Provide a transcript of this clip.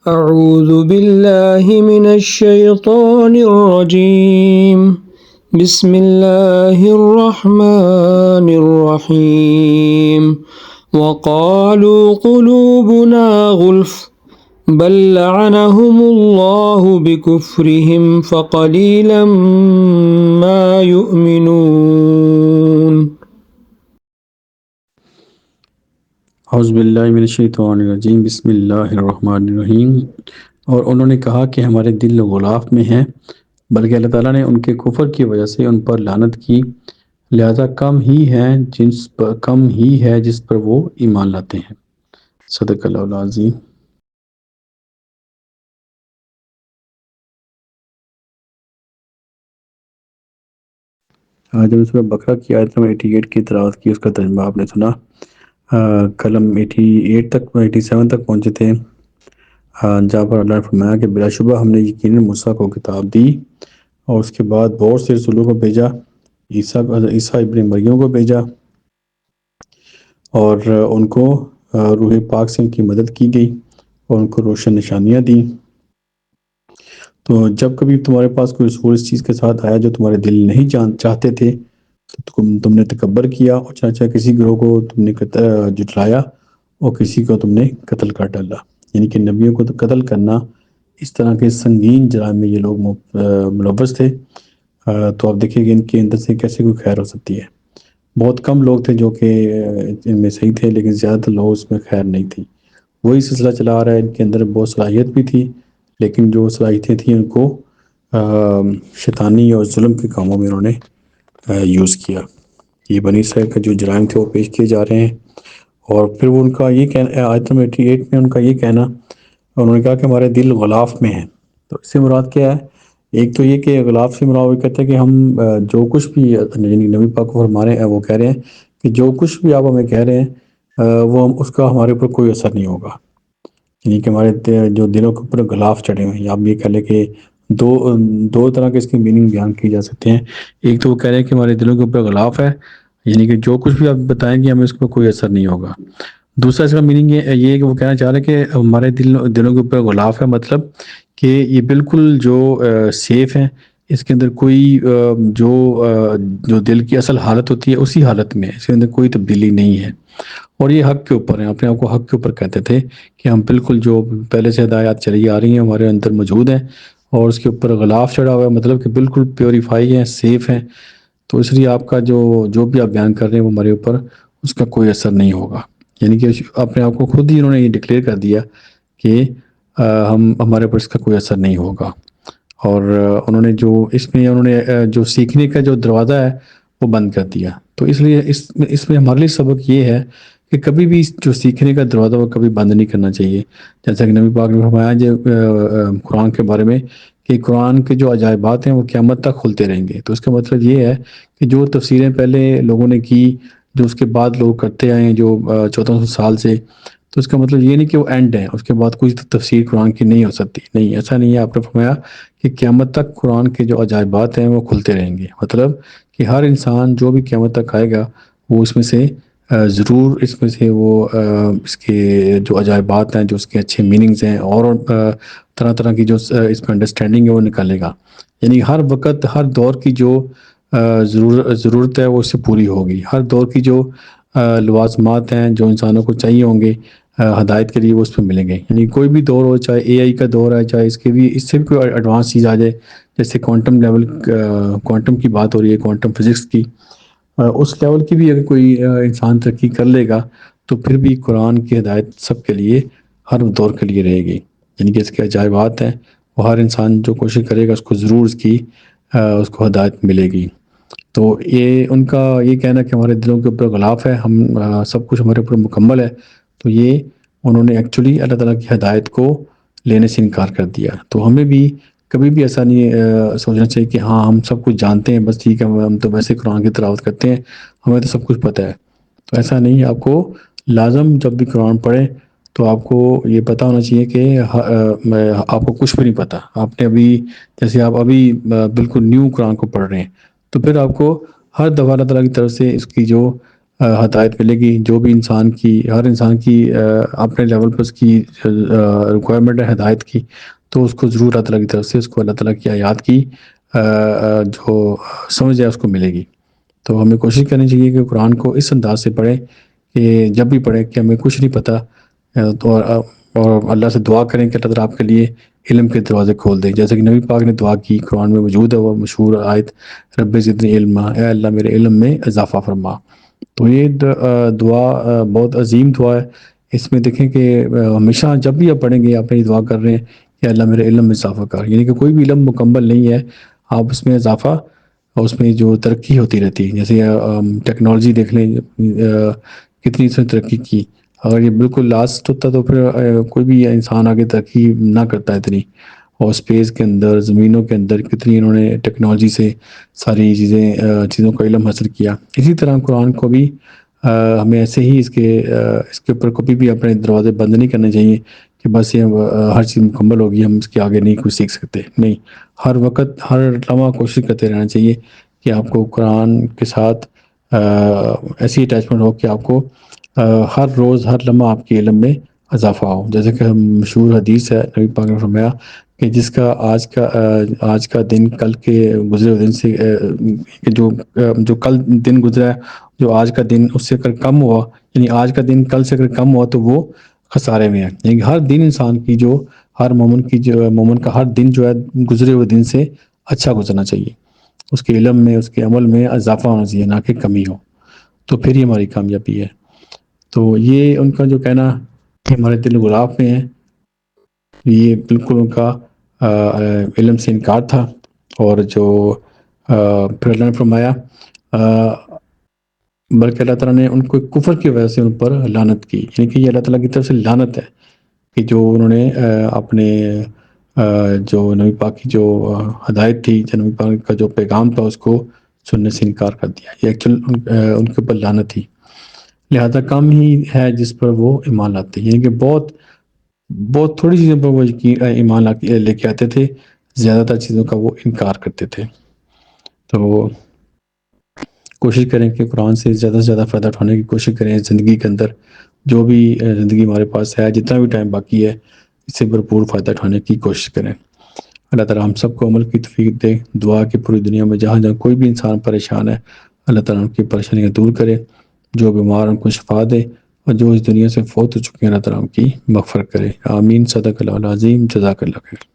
أعوذ بالله من الشيطان الرجيم بسم الله الرحمن الرحيم وقالوا قلوبنا غلف بل لعنهم الله بكفرهم فقليلا ما يؤمنون اعوذ باللہ من الشیطان الرجیم بسم اللہ الرحمن الرحیم۔ اور انہوں نے کہا کہ ہمارے دل غلاف میں ہیں، بلکہ اللہ تعالیٰ نے ان کے کفر کی وجہ سے ان پر لعنت کی، لہذا کم ہی ہے جس پر وہ ایمان لاتے ہیں۔ صدق اللہ العظیم۔ جب اس میں بقرہ کی آیت نمبر 88 کی تلاوت کی، اس کا ترجمہ آپ نے سنا۔ کل ہم 87 تک پہنچے تھے، جہاں پر اللہ نے فرمایا کہ بلا شبہ ہم نے یقیناً موسیٰ کو کتاب دی اور اس کے بعد بہت سے رسولوں کو بھیجا، عیسیٰ ابن مریم کو بھیجا اور ان کو روح پاک سے ان کی مدد کی گئی اور ان کو روشن نشانیاں دیں۔ تو جب کبھی تمہارے پاس کوئی رسول اس چیز کے ساتھ آیا جو تمہارے دل نہیں چاہتے تھے تو تم نے تکبر کیا اور چاہے کسی گروہ کو تم نے جٹلایا اور کسی کو تم نے قتل کر ڈالا۔ یعنی کہ نبیوں کو تو قتل کرنا، اس طرح کے سنگین جرائم میں یہ لوگ ملوث تھے۔ تو آپ دیکھیں کہ ان کے اندر سے کیسے کوئی خیر ہو سکتی ہے۔ بہت کم لوگ تھے جو کہ ان میں صحیح تھے، لیکن زیادہ تر لوگ اس میں خیر نہیں تھی۔ وہی سلسلہ چلا آ رہا ہے، ان کے اندر بہت صلاحیت بھی تھی، لیکن جو صلاحیتیں تھیں ان کو شیطانی اور ظلم کے کاموں میں انہوں نے یوز کیا۔ یہ بنی اسرائیل کا جو جرائم تھے وہ پیش کیے جا رہے ہیں۔ اور پھر وہ ان کا یہ کہنا، آیت نمبر 88 میں ان کا یہ کہنا، انہوں نے کہا کہ ہمارے دل غلاف میں ہیں۔ تو اس سے مراد کیا ہے؟ ایک تو یہ کہ غلاف سے مراد وہ کہتے ہیں کہ ہم جو کچھ بھی، یعنی نبی پاک کو فرما رہے ہیں، وہ کہہ رہے ہیں کہ جو کچھ بھی آپ ہمیں کہہ رہے ہیں وہ اس کا ہمارے اوپر کوئی اثر نہیں ہوگا۔ یعنی کہ ہمارے جو دلوں کے اوپر غلاف چڑھے ہوئے ہیں۔ آپ یہ کہہ لیں کہ دو طرح کے اس کی میننگ بیان کی جا سکتے ہیں۔ ایک تو وہ کہہ رہے ہیں کہ ہمارے دلوں کے اوپر غلاف ہے، یعنی کہ جو کچھ بھی آپ بتائیں گے ہمیں اس کو کوئی اثر نہیں ہوگا۔ دوسرا اس کا میننگ یہ ہے کہ وہ کہنا چاہ رہے ہیں کہ ہمارے دلوں کے اوپر غلاف ہے، مطلب کہ یہ بالکل جو سیف ہیں، اس کے اندر کوئی جو دل کی اصل حالت ہوتی ہے اسی حالت میں، اس کے اندر کوئی تبدیلی نہیں ہے، اور یہ حق کے اوپر ہیں۔ اپنے آپ کو حق کے اوپر کہتے تھے کہ ہم بالکل جو پہلے سے ہدایات چلی آ رہی ہیں ہمارے اندر موجود ہیں، اور اس کے اوپر غلاف چڑھا ہوا ہے، مطلب کہ بالکل پیوریفائی ہیں، سیف ہیں۔ تو اس لیے آپ کا جو بھی آپ بیان کر رہے ہیں وہ ہمارے اوپر اس کا کوئی اثر نہیں ہوگا۔ یعنی کہ اپنے آپ کو خود ہی انہوں نے یہ ڈکلیئر کر دیا کہ ہمارے اوپر اس کا کوئی اثر نہیں ہوگا۔ اور انہوں نے جو سیکھنے کا جو دروازہ ہے وہ بند کر دیا۔ تو اس لیے اس میں ہمارے لیے سبق یہ ہے کہ کبھی بھی جو سیکھنے کا دروازہ وہ کبھی بند نہیں کرنا چاہیے۔ جیسا کہ نبی پاک نے فرمایا قرآن کے بارے میں کہ قرآن کے جو عجائبات ہیں وہ قیامت تک کھلتے رہیں گے۔ تو اس کا مطلب یہ ہے کہ جو تفسیریں پہلے لوگوں نے کی، جو اس کے بعد لوگ کرتے آئے ہیں جو 1400 سال سے، تو اس کا مطلب یہ نہیں کہ وہ اینڈ ہے، اس کے بعد کوئی تفسیر قرآن کی نہیں ہو سکتی۔ نہیں، ایسا نہیں ہے۔ آپ نے فرمایا کہ قیامت تک قرآن کے جو عجائبات ہیں وہ کھلتے رہیں گے، مطلب کہ ہر انسان جو بھی قیامت تک آئے گا وہ اس میں سے ضرور اس کے جو عجائبات ہیں، جو اس کے اچھے میننگز ہیں اور طرح طرح کی جو اس میں انڈرسٹینڈنگ ہے وہ نکالے گا۔ یعنی ہر وقت ہر دور کی جو ضرورت ہے وہ اس سے پوری ہوگی۔ ہر دور کی جو لوازمات ہیں جو انسانوں کو چاہیے ہوں گے ہدایت کے لیے، وہ اس پہ ملیں گے۔ یعنی کوئی بھی دور ہو، چاہے اے آئی کا دور ہے، چاہے اس سے بھی کوئی ایڈوانس چیز آ جائے، جیسے کوانٹم کی بات ہو رہی ہے، کوانٹم فزکس کی، اس لیول کی بھی اگر کوئی انسان ترقی کر لے گا تو پھر بھی قرآن کی ہدایت سب کے لیے، ہر دور کے لیے رہے گی۔ یعنی کہ اس کے عجائبات ہیں، وہ ہر انسان جو کوشش کرے گا اس کو ضرور اس کو ہدایت ملے گی۔ تو یہ ان کا یہ کہنا کہ ہمارے دلوں کے اوپر غلاف ہے، ہم سب کچھ ہمارے اوپر مکمل ہے، تو یہ انہوں نے ایکچولی اللہ تعالیٰ کی ہدایت کو لینے سے انکار کر دیا۔ تو ہمیں بھی کبھی بھی ایسا نہیں سوچنا چاہیے کہ ہاں ہم سب کچھ جانتے ہیں، بس ٹھیک ہے، ہم تو ویسے قرآن کی تلاوت کرتے ہیں، ہمیں تو سب کچھ پتہ ہے۔ تو ایسا نہیں ہے۔ آپ کو لازم جب بھی قرآن پڑھیں تو آپ کو یہ پتہ ہونا چاہیے کہ آپ کو کچھ بھی نہیں پتہ۔ آپ نے جیسے آپ ابھی بالکل نیو قرآن کو پڑھ رہے ہیں، تو پھر آپ کو ہر دفعہ اللہ تعالیٰ کی طرف سے اس کی جو ہدایت ملے گی. جو بھی ہر انسان کی اپنے لیول پر اس کی ریکوائرمنٹ ہے ہدایت کی, تو اس کو ضرور اللہ تعالیٰ کی طرف سے اس کو اللہ تعالیٰ کی آیات کی جو سمجھ ہے اس کو ملے گی. تو ہمیں کوشش کرنی چاہیے کہ قرآن کو اس انداز سے پڑھیں کہ جب بھی پڑھیں کہ ہمیں کچھ نہیں پتہ تو اور اللہ سے دعا کریں کہ اللہ تعالیٰ آپ کے لیے علم کے دروازے کھول دیں, جیسے کہ نبی پاک نے دعا کی, قرآن میں موجود ہے وہ مشہور آیت رب زدنی علما, اے اللہ میرے علم میں اضافہ فرما. تو یہ دعا بہت عظیم دعا ہے. اس میں دیکھیں کہ ہمیشہ جب بھی آپ پڑھیں گے آپ یہ دعا کر رہے ہیں کہ اللہ میرے علم میں اضافہ کر, یعنی کہ کوئی بھی علم مکمل نہیں ہے, آپ اس میں اضافہ اور اس میں جو ترقی ہوتی رہتی ہے. جیسے ٹیکنالوجی دیکھ لیں کتنی اس نے ترقی کی, اگر یہ بالکل لاسٹ ہوتا تو پھر کوئی بھی انسان آگے ترقی نہ کرتا اتنی. اور اسپیس کے اندر زمینوں کے اندر کتنی انہوں نے ٹیکنالوجی سے ساری چیزوں کا علم حاصل کیا. اسی طرح قرآن کو بھی ہمیں ایسے ہی اس کے اوپر کبھی بھی اپنے دروازے بند نہیں کرنے چاہیے کہ بس یہ ہر چیز مکمل ہوگی ہم اس کے آگے نہیں کچھ سیکھ سکتے. نہیں, ہر وقت ہر لمحہ کوشش کرتے رہنا چاہیے کہ آپ کو قرآن کے ساتھ ایسی اٹیچمنٹ ہو کہ آپ کو ہر روز ہر لمحہ آپ کے علم میں اضافہ ہو. جیسے کہ مشہور حدیث ہے, نبی پاک نے فرمایا کہ جس کا آج کا دن کل کے گزرے ہوئے دن سے جو کل دن گزرا ہے جو آج کا دن اس سے اگر کم ہوا, یعنی آج کا دن کل سے اگر کم ہوا تو وہ خسارے میں ہے. یعنی ہر دن انسان کی ہر مومن کا ہر دن جو ہے گزرے ہوئے دن سے اچھا گزرنا چاہیے, اس کے علم میں اس کے عمل میں اضافہ ہونا چاہیے نہ کہ کمی ہو, تو پھر ہی ہماری کامیابی ہے. تو یہ ان کا جو کہنا ہمارے دل غلاف میں ہے, یہ بالکل ان کا علم سے انکار تھا. اور جو پھر اللہ نے فرمایا بلکہ اللہ تعالیٰ نے ان کو کفر کی وجہ سے ان پر لعنت کی, یعنی کہ یہ اللہ تعالیٰ کی طرف سے لعنت ہے کہ جو انہوں نے اپنے جو نبی پاک کی جو ہدایت تھی, جو نبی پاک کا جو پیغام تھا اس کو سننے سے انکار کر دیا. یہ ایکچوئل ان کے اوپر لعنت تھی. لہذا کم ہی ہے جس پر وہ ایمان لاتے, یعنی کہ بہت تھوڑی چیزوں پر وہ ایمان لے کے آتے تھے, زیادہ تر چیزوں کا وہ انکار کرتے تھے. تو کوشش کریں کہ قرآن سے زیادہ فائدہ اٹھانے کی کوشش کریں. زندگی کے اندر جو بھی زندگی ہمارے پاس ہے, جتنا بھی ٹائم باقی ہے, اس سے بھرپور فائدہ اٹھانے کی کوشش کریں. اللہ تعالیٰ ہم سب کو عمل کی توفیق دے. دعا کہ پوری دنیا میں جہاں کوئی بھی انسان پریشان ہے, اللہ تعالیٰ ان کی پریشانیاں دور کرے, جو بیمار ان کو شفا دے, اور جو اس دنیا سے فوت ہو چکے ہیں اللہ تعالیٰ ان کی مغفرت کرے. آمین. صدق اللہ العظیم. جزاک اللہ خیر.